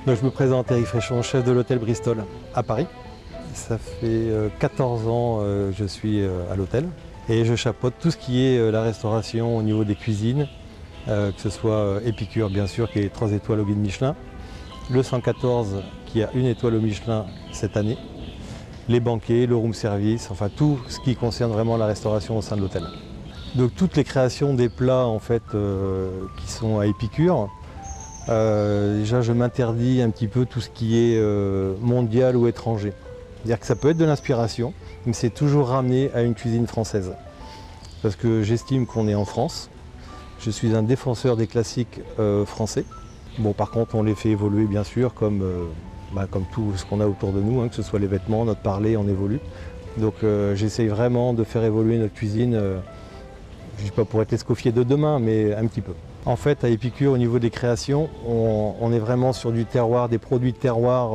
Donc je me présente, Éric Fréchon, chef de l'hôtel Bristol à Paris. Ça fait 14 ans que je suis à l'hôtel et je chapeaute tout ce qui est la restauration au niveau des cuisines, que ce soit Épicure bien sûr qui est 3 étoiles au guide Michelin, le 114 qui a 1 étoile au Michelin cette année, les banquets, le room service, enfin tout ce qui concerne vraiment la restauration au sein de l'hôtel. Donc toutes les créations des plats en fait qui sont à Épicure, déjà je m'interdis un petit peu tout ce qui est mondial ou étranger. C'est-à-dire que ça peut être de l'inspiration, mais c'est toujours ramené à une cuisine française. Parce que j'estime qu'on est en France. Je suis un défenseur des classiques français. Bon, par contre, on les fait évoluer bien sûr, comme tout ce qu'on a autour de nous, hein, que ce soit les vêtements, notre parler, on évolue. Donc j'essaye vraiment de faire évoluer notre cuisine, je ne dis pas pour être l'escoffier de demain, mais un petit peu. En fait, à Épicure, au niveau des créations, on est vraiment sur du terroir, des produits de terroir.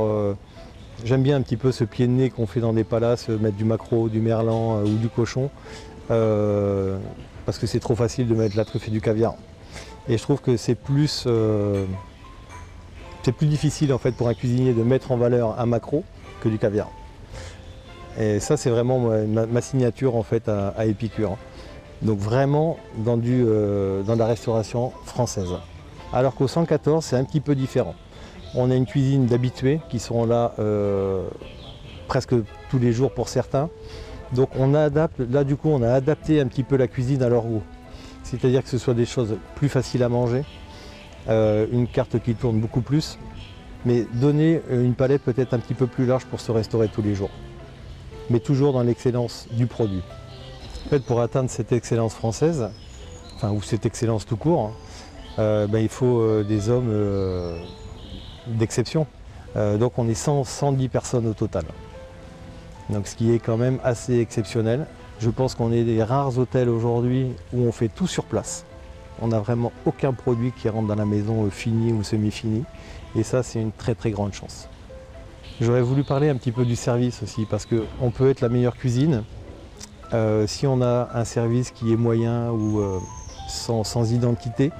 J'aime bien un petit peu ce pied de nez qu'on fait dans des palaces, mettre du maquereau, du merlan ou du cochon, parce que c'est trop facile de mettre de la truffe et du caviar. Et je trouve que c'est plus difficile en fait pour un cuisinier de mettre en valeur un maquereau que du caviar. Et ça c'est vraiment ma signature en fait à Épicure. Donc vraiment dans la restauration française. Alors qu'au 114 c'est un petit peu différent. On a une cuisine d'habitués qui sont là presque tous les jours pour certains. Donc on adapte, là du coup on a adapté un petit peu la cuisine à leur goût. C'est-à-dire que ce soit des choses plus faciles à manger, une carte qui tourne beaucoup plus, mais donner une palette peut-être un petit peu plus large pour se restaurer tous les jours. Mais toujours dans l'excellence du produit. En fait, pour atteindre cette excellence française, ou cette excellence tout court, il faut des hommes d'exception. Donc on est 110 personnes au total. Donc ce qui est quand même assez exceptionnel. Je pense qu'on est des rares hôtels aujourd'hui où on fait tout sur place. On n'a vraiment aucun produit qui rentre dans la maison fini ou semi-fini. Et ça, c'est une très très grande chance. J'aurais voulu parler un petit peu du service aussi, parce qu'on peut être la meilleure cuisine. Si on a un service qui est moyen ou sans identité,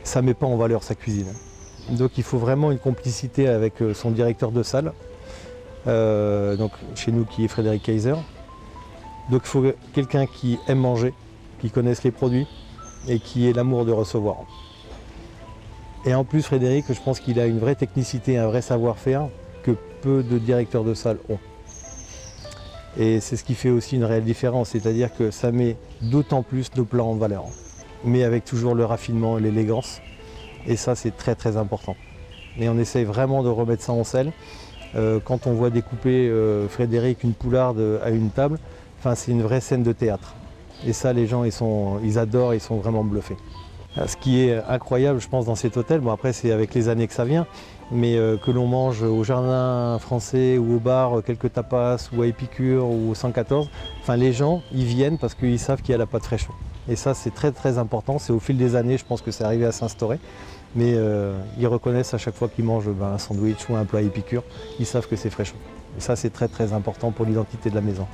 ça ne met pas en valeur sa cuisine. Donc il faut vraiment une complicité avec son directeur de salle, donc chez nous qui est Frédéric Kaiser. Donc il faut quelqu'un qui aime manger, qui connaisse les produits et qui ait l'amour de recevoir. Et en plus Frédéric, je pense qu'il a une vraie technicité, un vrai savoir-faire que peu de directeurs de salle ont. Et c'est ce qui fait aussi une réelle différence, c'est-à-dire que ça met d'autant plus nos plats en valeur, mais avec toujours le raffinement et l'élégance. Et ça, c'est très très important. Et on essaye vraiment de remettre ça en selle. Quand on voit découper Frédéric une poularde à une table, c'est une vraie scène de théâtre. Et ça, les gens, ils adorent, ils sont vraiment bluffés. Ce qui est incroyable, je pense, dans cet hôtel, bon après c'est avec les années que ça vient, mais que l'on mange au Jardin Français ou au bar quelques tapas ou à Épicure ou au 114, les gens, ils viennent parce qu'ils savent qu'il y a la pâte fraîche. Et ça, c'est très très important. C'est au fil des années, je pense que c'est arrivé à s'instaurer. Mais ils reconnaissent à chaque fois qu'ils mangent un sandwich ou un plat Épicure, ils savent que c'est fraîche. Et ça, c'est très très important pour l'identité de la maison.